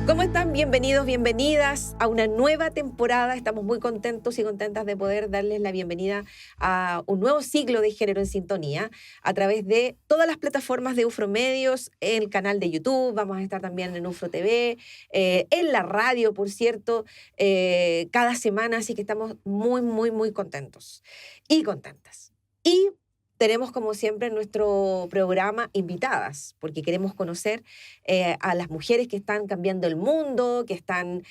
¿Cómo están? Bienvenidos, bienvenidas a una nueva temporada. Estamos muy contentos y contentas de poder darles la bienvenida a un nuevo ciclo de Género en Sintonía a través de todas las plataformas de UFRO Medios, en el canal de YouTube, vamos a estar también en UFRO TV, en la radio, por cierto, cada semana, así que estamos muy, muy, muy contentos y contentas. Y tenemos, como siempre, en nuestro programa invitadas, porque queremos conocer a las mujeres que están cambiando el mundo, que están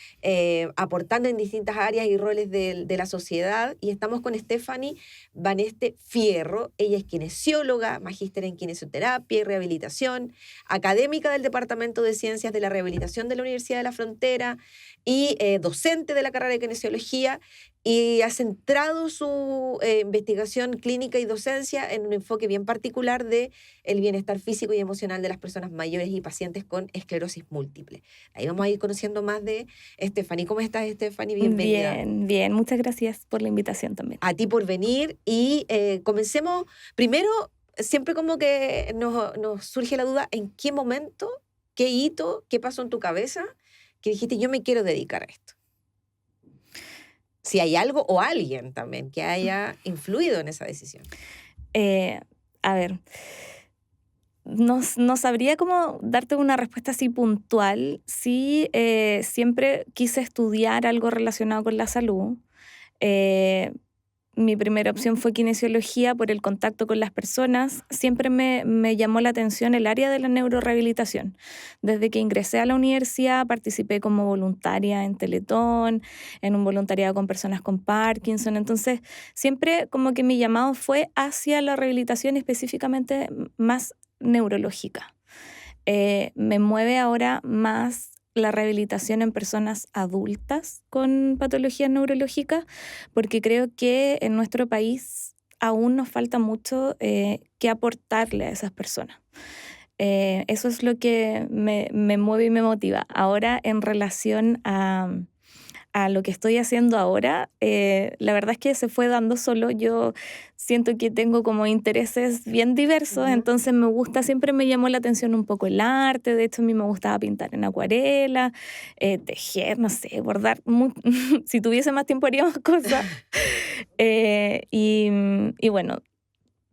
aportando en distintas áreas y roles de la sociedad. Y estamos con Stephanie Baneste Fierro. Ella es kinesióloga, magíster en kinesioterapia y rehabilitación, académica del Departamento de Ciencias de la Rehabilitación de la Universidad de la Frontera y docente de la carrera de kinesiología, y ha centrado su investigación clínica y docencia en un enfoque bien particular de el bienestar físico y emocional de las personas mayores y pacientes con esclerosis múltiple. Ahí vamos a ir conociendo más de Stephanie. ¿Cómo estás, Stephanie? Bienvenida. Bien, bien. Muchas gracias por la invitación también. A ti por venir y comencemos. Primero, siempre como que nos surge la duda, ¿en qué momento, qué hito, qué pasó en tu cabeza que dijiste yo me quiero dedicar a esto? Si hay algo o alguien también que haya influido en esa decisión. A ver, no sabría cómo darte una respuesta así puntual. Sí, siempre quise estudiar algo relacionado con la salud. Mi primera opción fue kinesiología por el contacto con las personas. Siempre me llamó la atención el área de la neurorehabilitación. Desde que ingresé a la universidad participé como voluntaria en Teletón, en un voluntariado con personas con Parkinson. Entonces, siempre como que mi llamado fue hacia la rehabilitación específicamente más neurológica. Me mueve ahora más la rehabilitación en personas adultas con patologías neurológicas, porque creo que en nuestro país aún nos falta mucho que aportarle a esas personas. Eso es lo que me mueve y me motiva. Ahora, en relación a lo que estoy haciendo ahora, la verdad es que se fue dando solo. Yo siento que tengo como intereses bien diversos, entonces me gusta, siempre me llamó la atención un poco el arte. De hecho, a mí me gustaba pintar en acuarela, tejer, no sé, bordar. Si tuviese más tiempo haría más cosas. Y bueno,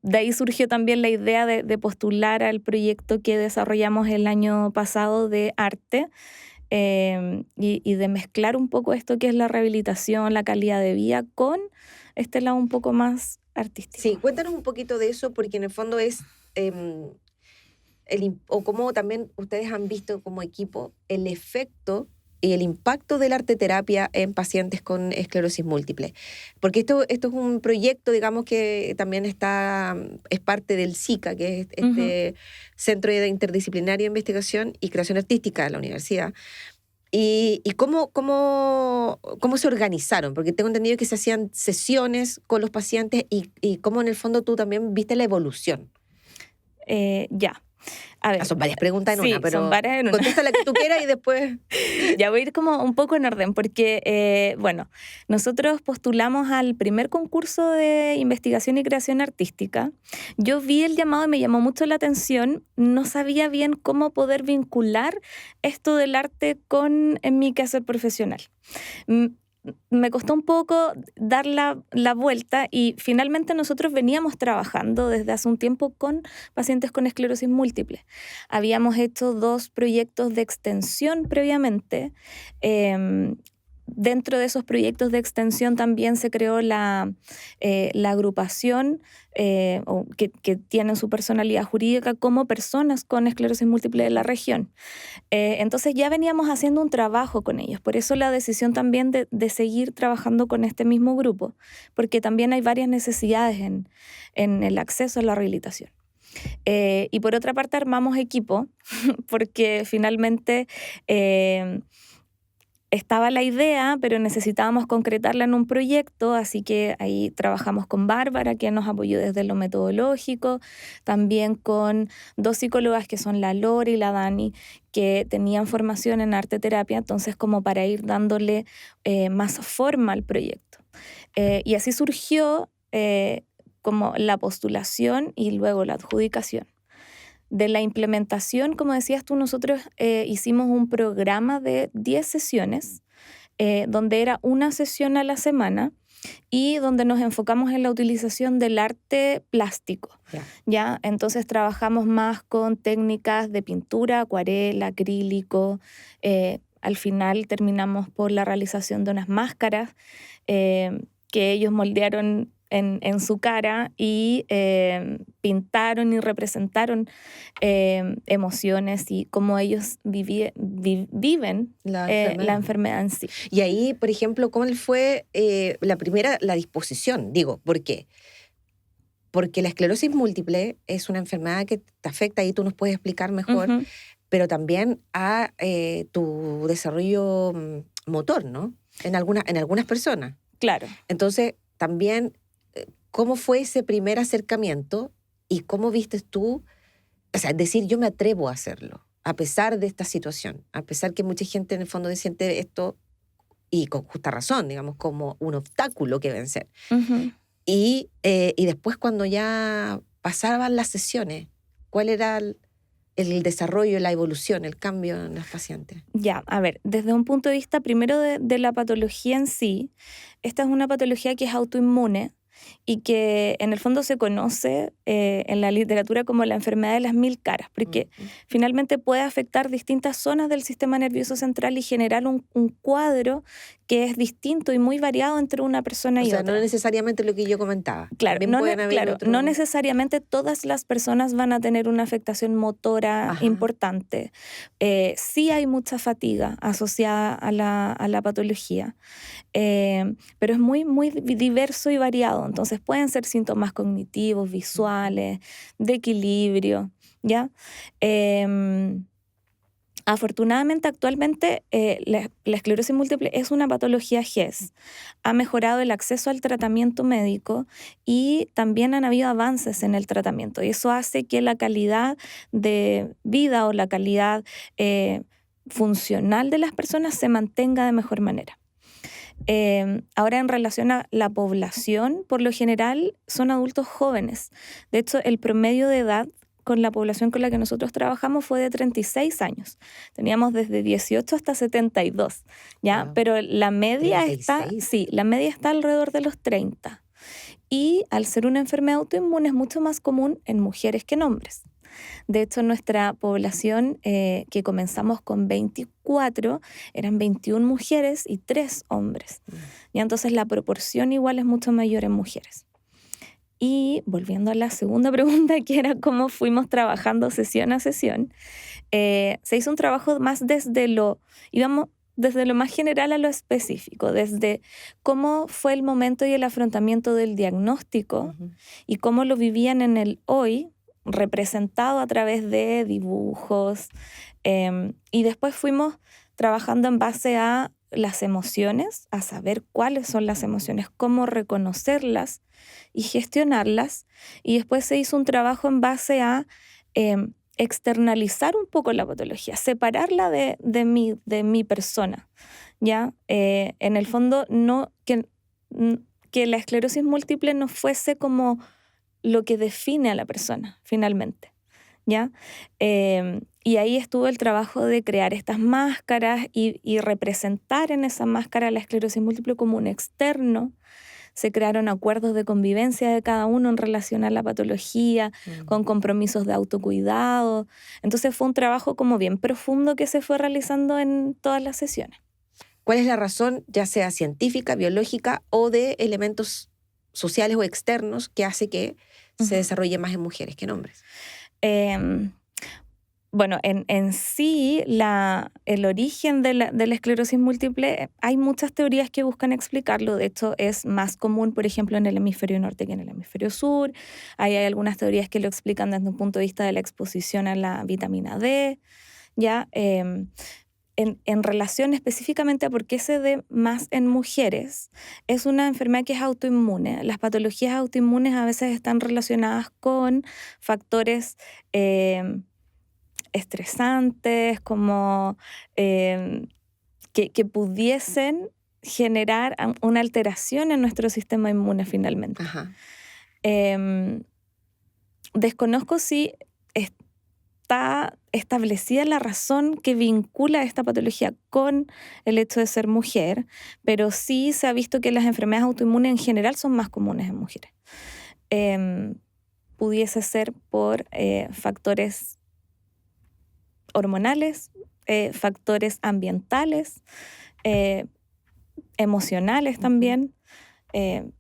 de ahí surgió también la idea de postular al proyecto que desarrollamos el año pasado de arte, y de mezclar un poco esto que es la rehabilitación, la calidad de vida, con este lado un poco más artístico. Sí, cuéntanos un poquito de eso, porque en el fondo es, o cómo también ustedes han visto como equipo el efecto y el impacto de la arteterapia en pacientes con esclerosis múltiple. Porque esto es un proyecto, digamos, que también es parte del SICA, que es este Centro Interdisciplinario de Investigación y Creación Artística de la universidad. ¿Y cómo se organizaron? Porque tengo entendido que se hacían sesiones con los pacientes y cómo en el fondo tú también viste la evolución. Ya. A ver, son varias preguntas en sí, una, pero son varias en una. contesta la que tú quieras y después... Ya voy a ir como un poco en orden, porque, bueno, nosotros postulamos al primer concurso de investigación y creación artística. Yo vi el llamado y me llamó mucho la atención. No sabía bien cómo poder vincular esto del arte con mi quehacer profesional. Me costó un poco dar la vuelta, y finalmente nosotros veníamos trabajando desde hace un tiempo con pacientes con esclerosis múltiple. Habíamos hecho 2 proyectos de extensión previamente. Dentro de esos proyectos de extensión también se creó la agrupación que tiene su personalidad jurídica como personas con esclerosis múltiple de la región. Entonces ya veníamos haciendo un trabajo con ellos, por eso la decisión también de seguir trabajando con este mismo grupo, porque también hay varias necesidades en el acceso a la rehabilitación. Y por otra parte armamos equipo, porque finalmente estaba la idea, pero necesitábamos concretarla en un proyecto, así que ahí trabajamos con Bárbara, que nos apoyó desde lo metodológico, también con 2 psicólogas que son la Lore y la Dani, que tenían formación en arte terapia, entonces como para ir dándole más forma al proyecto. Y así surgió como la postulación y luego la adjudicación. De la implementación, como decías tú, nosotros hicimos un programa de 10 sesiones, donde era una sesión a la semana y donde nos enfocamos en la utilización del arte plástico. ¿Ya? Entonces trabajamos más con técnicas de pintura, acuarela, acrílico. Al final terminamos por la realización de unas máscaras que ellos moldearon en su cara y pintaron y representaron emociones y cómo ellos viven la enfermedad en sí. Y ahí, por ejemplo, ¿cómo fue la disposición? Digo, ¿por qué? Porque la esclerosis múltiple es una enfermedad que te afecta, y tú nos puedes explicar mejor, pero también a tu desarrollo motor, ¿no? En algunas personas. Claro. Entonces, también, ¿cómo fue ese primer acercamiento y cómo viste tú? O sea, decir, yo me atrevo a hacerlo, a pesar de esta situación, a pesar que mucha gente en el fondo siente esto, y con justa razón, digamos, como un obstáculo que vencer. Y después, cuando ya pasaban las sesiones, ¿cuál era el desarrollo, la evolución, el cambio en los pacientes? Ya, a ver, desde un punto de vista primero de la patología en sí, esta es una patología que es autoinmune y que en el fondo se conoce en la literatura como la enfermedad de las 1000 caras, porque finalmente puede afectar distintas zonas del sistema nervioso central y generar un cuadro que es distinto y muy variado entre una persona y otra. O sea, no necesariamente lo que yo comentaba. Claro, no necesariamente todas las personas van a tener una afectación motora importante. Sí hay mucha fatiga asociada a la patología, pero es muy, muy diverso y variado. Entonces pueden ser síntomas cognitivos, visuales, de equilibrio, ¿ya? Afortunadamente, actualmente la esclerosis múltiple es una patología GES. Ha mejorado el acceso al tratamiento médico y también han habido avances en el tratamiento. Y eso hace que la calidad de vida o la calidad funcional de las personas se mantenga de mejor manera. Ahora, en relación a la población, por lo general son adultos jóvenes. De hecho, el promedio de edad con la población con la que nosotros trabajamos fue de 36 años. Teníamos desde 18 hasta 72, ¿ya? Wow. Pero la media la media está alrededor de los 30. Y al ser una enfermedad autoinmune es mucho más común en mujeres que en hombres. De hecho, nuestra población, que comenzamos con 24, eran 21 mujeres y 3 hombres. Y entonces la proporción igual es mucho mayor en mujeres. Y volviendo a la segunda pregunta, que era cómo fuimos trabajando sesión a sesión, se hizo un trabajo más desde lo más general a lo específico, desde cómo fue el momento y el afrontamiento del diagnóstico y cómo lo vivían en el hoy, representado a través de dibujos, y después fuimos trabajando en base a las emociones, a saber cuáles son las emociones, cómo reconocerlas y gestionarlas, y después se hizo un trabajo en base a externalizar un poco la patología, separarla de mi persona, ¿ya? En el fondo, no que la esclerosis múltiple no fuese como lo que define a la persona, finalmente, ¿ya? Y ahí estuvo el trabajo de crear estas máscaras y representar en esa máscara la esclerosis múltiple como un externo. Se crearon acuerdos de convivencia de cada uno en relación a la patología, con compromisos de autocuidado. Entonces fue un trabajo como bien profundo que se fue realizando en todas las sesiones. ¿Cuál es la razón, ya sea científica, biológica o de elementos sociales o externos, que hace que se desarrolle más en mujeres que en hombres? Bueno, en sí, el origen de la esclerosis múltiple, hay muchas teorías que buscan explicarlo. De hecho, es más común, por ejemplo, en el hemisferio norte que en el hemisferio sur. Hay algunas teorías que lo explican desde un punto de vista de la exposición a la vitamina D, ¿ya? En relación específicamente a por qué se ve más en mujeres, es una enfermedad que es autoinmune. Las patologías autoinmunes a veces están relacionadas con factores estresantes, como que pudiesen generar una alteración en nuestro sistema inmune finalmente. Desconozco si está establecida la razón que vincula esta patología con el hecho de ser mujer, pero sí se ha visto que las enfermedades autoinmunes en general son más comunes en mujeres. Pudiese ser por factores hormonales, factores ambientales, emocionales también,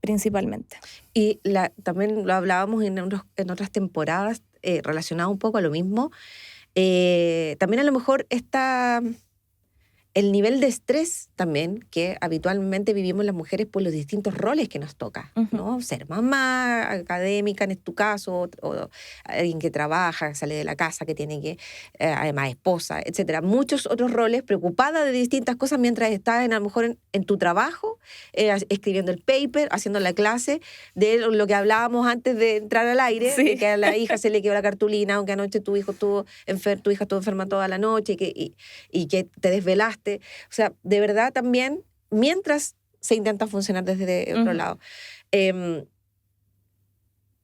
principalmente. Y también lo hablábamos en otras temporadas, relacionado un poco a lo mismo. También a lo mejor el nivel de estrés también que habitualmente vivimos las mujeres por los distintos roles que nos toca, ¿no? Ser mamá, académica en tu caso, o alguien que trabaja, sale de la casa, que tiene que, además esposa, etcétera. Muchos otros roles, preocupada de distintas cosas mientras estás a lo mejor en tu trabajo, escribiendo el paper, haciendo la clase, de lo que hablábamos antes de entrar al aire, Sí. de que a la hija se le quedó la cartulina, aunque anoche tu hija estuvo enferma toda la noche y que te desvelaste. O sea, de verdad también, mientras se intenta funcionar desde otro lado.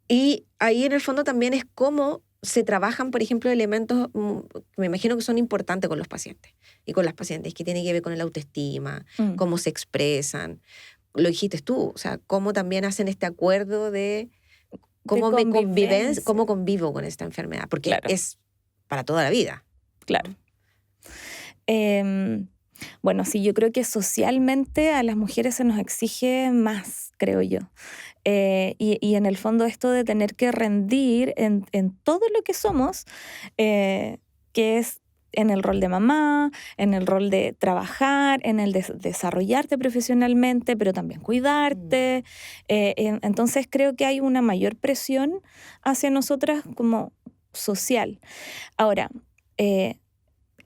Y ahí en el fondo también es cómo se trabajan, por ejemplo, elementos que me imagino que son importantes con los pacientes y con las pacientes, que tienen que ver con el autoestima, cómo se expresan. Lo dijiste tú, o sea, cómo también hacen este acuerdo de cómo cómo convivo con esta enfermedad, porque es para toda la vida. Claro. Bueno, sí, yo creo que socialmente a las mujeres se nos exige más, creo yo. Y en el fondo esto de tener que rendir en todo lo que somos, que es en el rol de mamá, en el rol de trabajar, en el de desarrollarte profesionalmente, pero también cuidarte. Entonces creo que hay una mayor presión hacia nosotras como social. Ahora,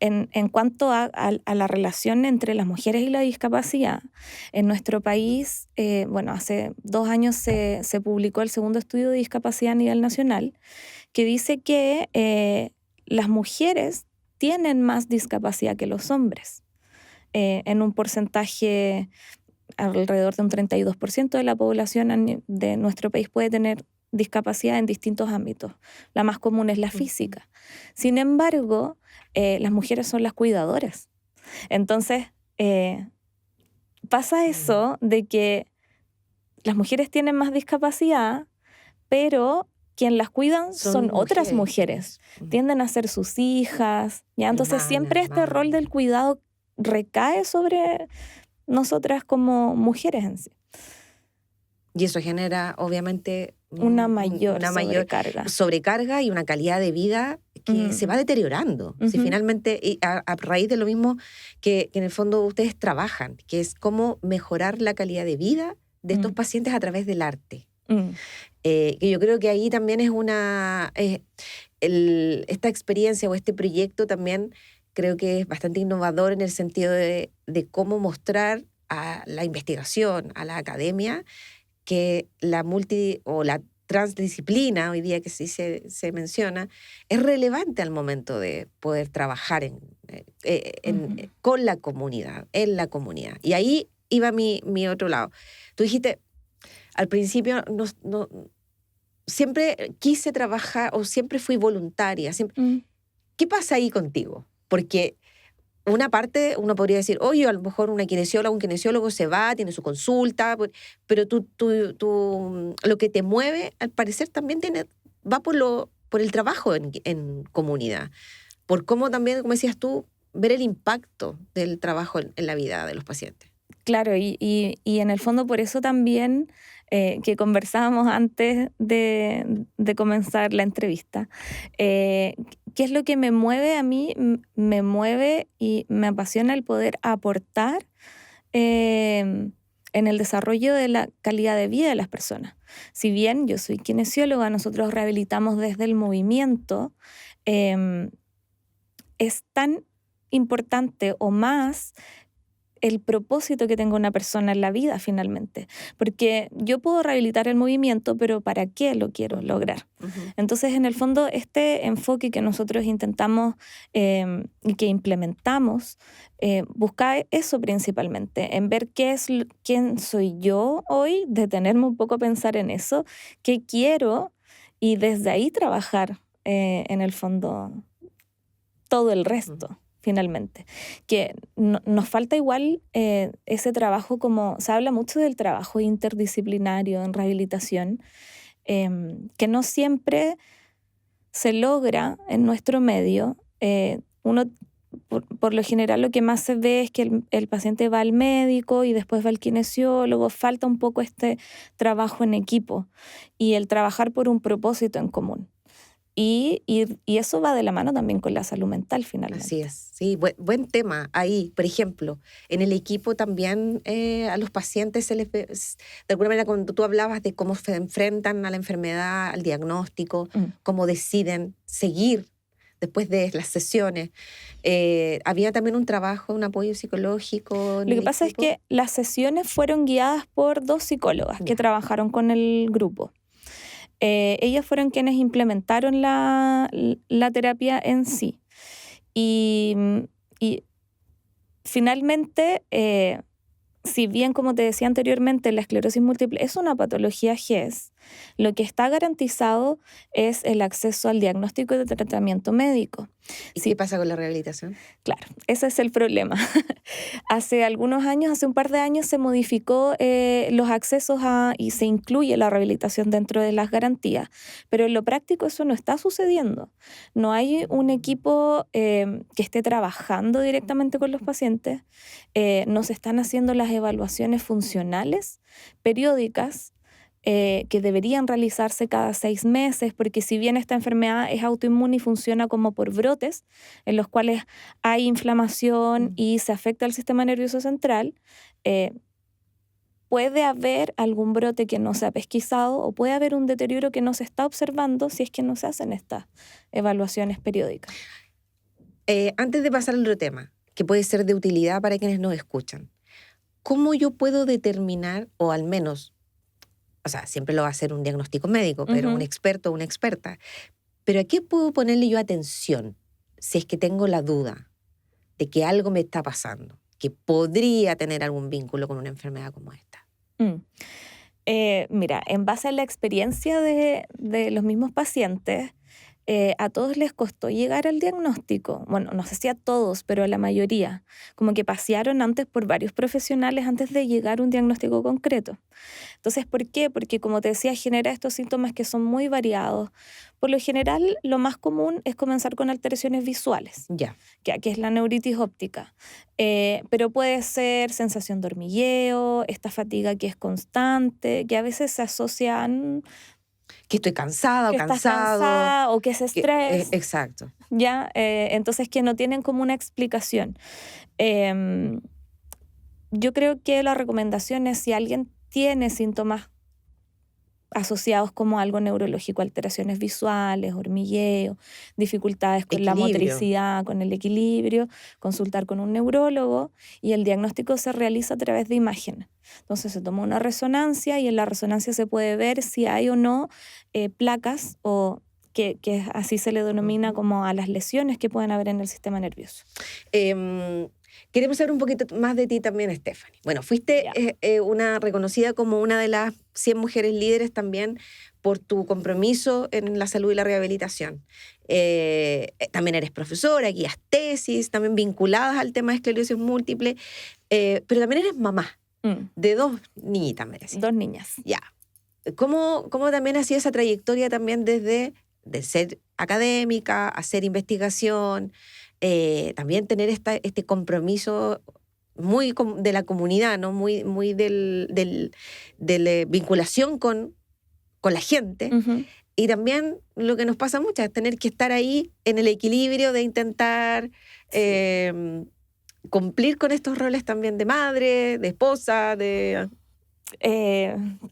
en cuanto a la relación entre las mujeres y la discapacidad, en nuestro país, bueno, hace 2 años se publicó el segundo estudio de discapacidad a nivel nacional, que dice que las mujeres tienen más discapacidad que los hombres, en un porcentaje alrededor de un 32% de la población de nuestro país puede tener discapacidad en distintos ámbitos. La más común es la física. Sin embargo, las mujeres son las cuidadoras. Entonces, pasa eso de que las mujeres tienen más discapacidad, pero quien las cuidan son otras mujeres. Tienden a ser sus hijas. ¿Ya? Entonces, siempre este rol del cuidado recae sobre nosotras como mujeres en sí. Y eso genera, obviamente, una mayor sobrecarga y una calidad de vida que se va deteriorando. Si finalmente, a raíz de lo mismo que en el fondo ustedes trabajan, que es cómo mejorar la calidad de vida de estos pacientes a través del arte. Que yo creo que ahí también es esta experiencia o este proyecto también creo que es bastante innovador en el sentido de cómo mostrar a la investigación, a la academia, que la transdisciplina, hoy día que sí se menciona, es relevante al momento de poder trabajar con la comunidad, en la comunidad. Y ahí iba mi otro lado. Tú dijiste, al principio, siempre quise trabajar o siempre fui voluntaria. ¿Qué pasa ahí contigo? Porque una parte, uno podría decir, oye, a lo mejor un kinesiólogo se va, tiene su consulta, pero lo que te mueve, al parecer, también va por el trabajo en comunidad. Por cómo también, como decías tú, ver el impacto del trabajo en la vida de los pacientes. Claro, y en el fondo por eso también, que conversábamos antes de comenzar la entrevista, ¿qué es lo que me mueve a mí? Me mueve y me apasiona el poder aportar en el desarrollo de la calidad de vida de las personas. Si bien yo soy kinesióloga, nosotros rehabilitamos desde el movimiento, es tan importante o más el propósito que tenga una persona en la vida finalmente. Porque yo puedo rehabilitar el movimiento, pero ¿para qué lo quiero lograr? Entonces, en el fondo, este enfoque que nosotros intentamos y que implementamos, busca eso principalmente, en ver quién soy yo hoy, detenerme un poco a pensar en eso, qué quiero, y desde ahí trabajar en el fondo todo el resto, finalmente. Que nos falta igual ese trabajo, como se habla mucho del trabajo interdisciplinario en rehabilitación, que no siempre se logra en nuestro medio. Uno, por lo general, lo que más se ve es que el paciente va al médico y después va al kinesiólogo. Falta un poco este trabajo en equipo y el trabajar por un propósito en común. Y eso va de la mano también con la salud mental, finalmente. Así es, sí, buen tema. Ahí, por ejemplo, en el equipo también a los pacientes se les ve, de alguna manera, cuando tú hablabas de cómo se enfrentan a la enfermedad, al diagnóstico, cómo deciden seguir después de las sesiones. Había también un trabajo, un apoyo psicológico. Lo que pasa es que las sesiones fueron guiadas por 2 psicólogas que trabajaron con el grupo. Ellas fueron quienes implementaron la terapia en sí. Y finalmente, si bien, como te decía anteriormente, la esclerosis múltiple es una patología GES, lo que está garantizado es el acceso al diagnóstico de tratamiento médico. ¿Y qué pasa con la rehabilitación? Claro, ese es el problema. Hace un par de años se modificó los accesos y se incluye la rehabilitación dentro de las garantías, pero en lo práctico eso no está sucediendo. No hay un equipo que esté trabajando directamente con los pacientes, no se están haciendo las evaluaciones funcionales periódicas que deberían realizarse cada 6 meses, porque si bien esta enfermedad es autoinmune y funciona como por brotes, en los cuales hay inflamación y se afecta al sistema nervioso central, puede haber algún brote que no se ha pesquisado o puede haber un deterioro que no se está observando si es que no se hacen estas evaluaciones periódicas. Antes de pasar al otro tema, que puede ser de utilidad para quienes nos escuchan, ¿cómo yo puedo determinar, o al menos, o sea, siempre lo va a hacer un diagnóstico médico, pero un experto o una experta, pero ¿a qué puedo ponerle yo atención si es que tengo la duda de que algo me está pasando, que podría tener algún vínculo con una enfermedad como esta? Mira, en base a la experiencia de los mismos pacientes, a todos les costó llegar al diagnóstico. Bueno, no sé si a todos, pero a la mayoría. Como que pasearon antes por varios profesionales antes de llegar a un diagnóstico concreto. Entonces, ¿por qué? Porque, como te decía, genera estos síntomas que son muy variados. Por lo general, lo más común es comenzar con alteraciones visuales, que es la neuritis óptica. Pero puede ser sensación de hormigueo, esta fatiga que es constante, que a veces se asocian... Que estoy cansada o cansado. Cansada, o que es estrés. Exacto. ¿Ya? Entonces, que no tienen como una explicación. Yo creo que la recomendación es, si alguien tiene síntomas asociados como algo neurológico, alteraciones visuales, hormigueo, dificultades con la motricidad, con el equilibrio, consultar con un neurólogo, y el diagnóstico se realiza a través de imágenes. Entonces se toma una resonancia y en la resonancia se puede ver si hay o no placas, o que así se le denomina como a las lesiones que pueden haber en el sistema nervioso. Queremos saber un poquito más de ti también, Stephanie. Bueno, fuiste una reconocida como una de las 100 mujeres líderes también por tu compromiso en la salud y la rehabilitación. También eres profesora, guías tesis, también vinculadas al tema de esclerosis múltiple, pero también eres mamá de 2 niñitas, me decís. 2 niñas. Ya. ¿Cómo también ha sido esa trayectoria también desde de ser académica, hacer investigación, también tener este compromiso muy de la comunidad, ¿no? Muy de la vinculación con la gente? Y también lo que nos pasa mucho es tener que estar ahí en el equilibrio de intentar cumplir con estos roles también de madre, de esposa, de...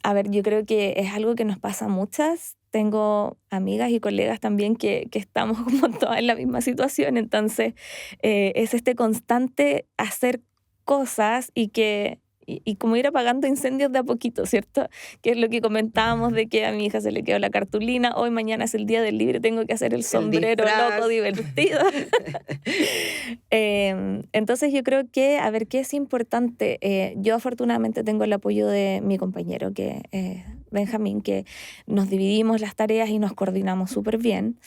A ver, yo creo que es algo que nos pasa a muchas. Tengo amigas y colegas también que estamos como todas en la misma situación. Entonces, es este constante hacer cosas y como ir apagando incendios de a poquito, ¿cierto? Que es lo que comentábamos, de que a mi hija se le quedó la cartulina, hoy mañana es el día del libro, tengo que hacer el sombrero loco divertido. Entonces yo creo que, a ver, ¿qué es importante? Yo afortunadamente tengo el apoyo de mi compañero, que es Benjamín, que nos dividimos las tareas y nos coordinamos súper bien.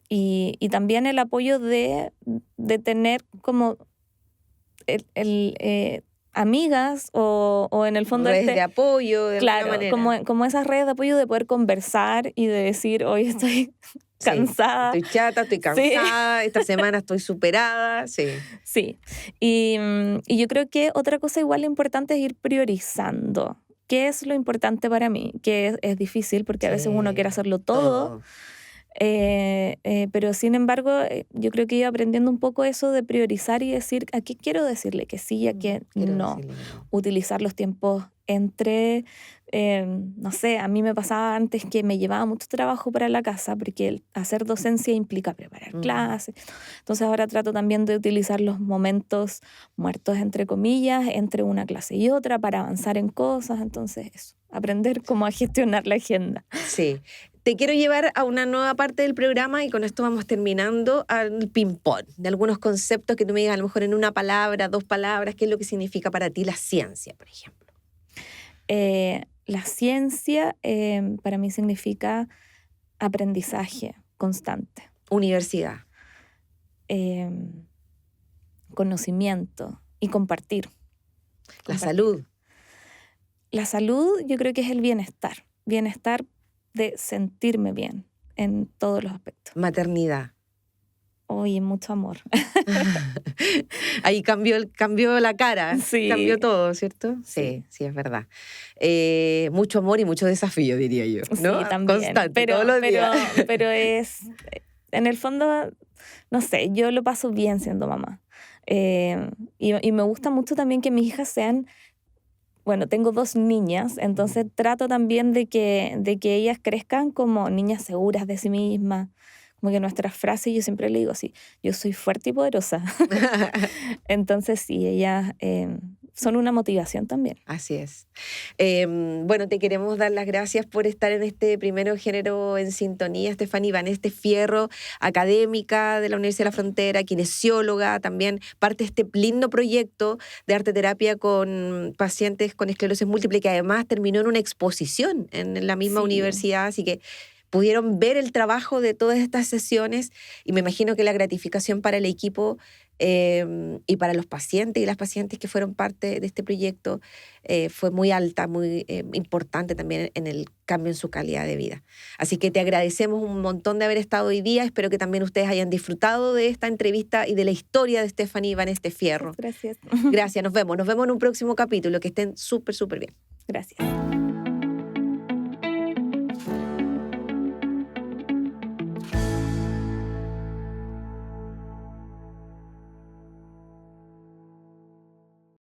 Y también el apoyo de tener como amigas o en el fondo redes de apoyo, de claro, alguna manera. como esas redes de apoyo de poder conversar y de decir, hoy estoy cansada. Sí, estoy chata, estoy cansada, esta semana estoy superada, sí. Sí, y yo creo que otra cosa igual importante es ir priorizando. ¿Qué es lo importante para mí? Que es difícil porque a veces uno quiere hacerlo todo. Pero sin embargo, yo creo que he ido aprendiendo un poco eso de priorizar y decir a qué quiero decirle que sí y a qué no. Utilizar los tiempos entre, no sé, a mí me pasaba antes que me llevaba mucho trabajo para la casa porque el hacer docencia implica preparar clases. Entonces ahora trato también de utilizar los momentos muertos, entre comillas, entre una clase y otra para avanzar en cosas. Entonces eso, aprender cómo a gestionar la agenda. Sí. Te quiero llevar a una nueva parte del programa y con esto vamos terminando al ping-pong, de algunos conceptos que tú me digas a lo mejor en una palabra, 2 palabras, qué es lo que significa para ti la ciencia, por ejemplo. La ciencia para mí significa aprendizaje constante. Universidad. Conocimiento y compartir. La salud. La salud yo creo que es el bienestar. Bienestar de sentirme bien en todos los aspectos. Maternidad. Oye, mucho amor. Ahí cambió la cara, Sí. Cambió todo, ¿cierto? Sí, es verdad. Mucho amor y mucho desafío, diría yo, ¿no? Sí, también. Constante, todos los días. Pero es, en el fondo, no sé, yo lo paso bien siendo mamá. Y me gusta mucho también que mis hijas sean, bueno, tengo 2 niñas, entonces trato también de que ellas crezcan como niñas seguras de sí mismas. Como que nuestras frases, yo siempre le digo así, yo soy fuerte y poderosa. Entonces sí, ellas son una motivación también. Así es. Bueno, te queremos dar las gracias por estar en este primero Género en Sintonía. Estefanía Vaneste Fierro, académica de la Universidad de la Frontera, kinesióloga, también parte de este lindo proyecto de arteterapia con pacientes con esclerosis múltiple, que además terminó en una exposición en la misma universidad, así que pudieron ver el trabajo de todas estas sesiones y me imagino que la gratificación para el equipo y para los pacientes y las pacientes que fueron parte de este proyecto fue muy alta, muy importante también en el cambio en su calidad de vida. Así que te agradecemos un montón de haber estado hoy día. Espero que también ustedes hayan disfrutado de esta entrevista y de la historia de Estefanía Vaneste Fierro. Gracias. Gracias, nos vemos en un próximo capítulo. Que estén súper, súper bien. Gracias.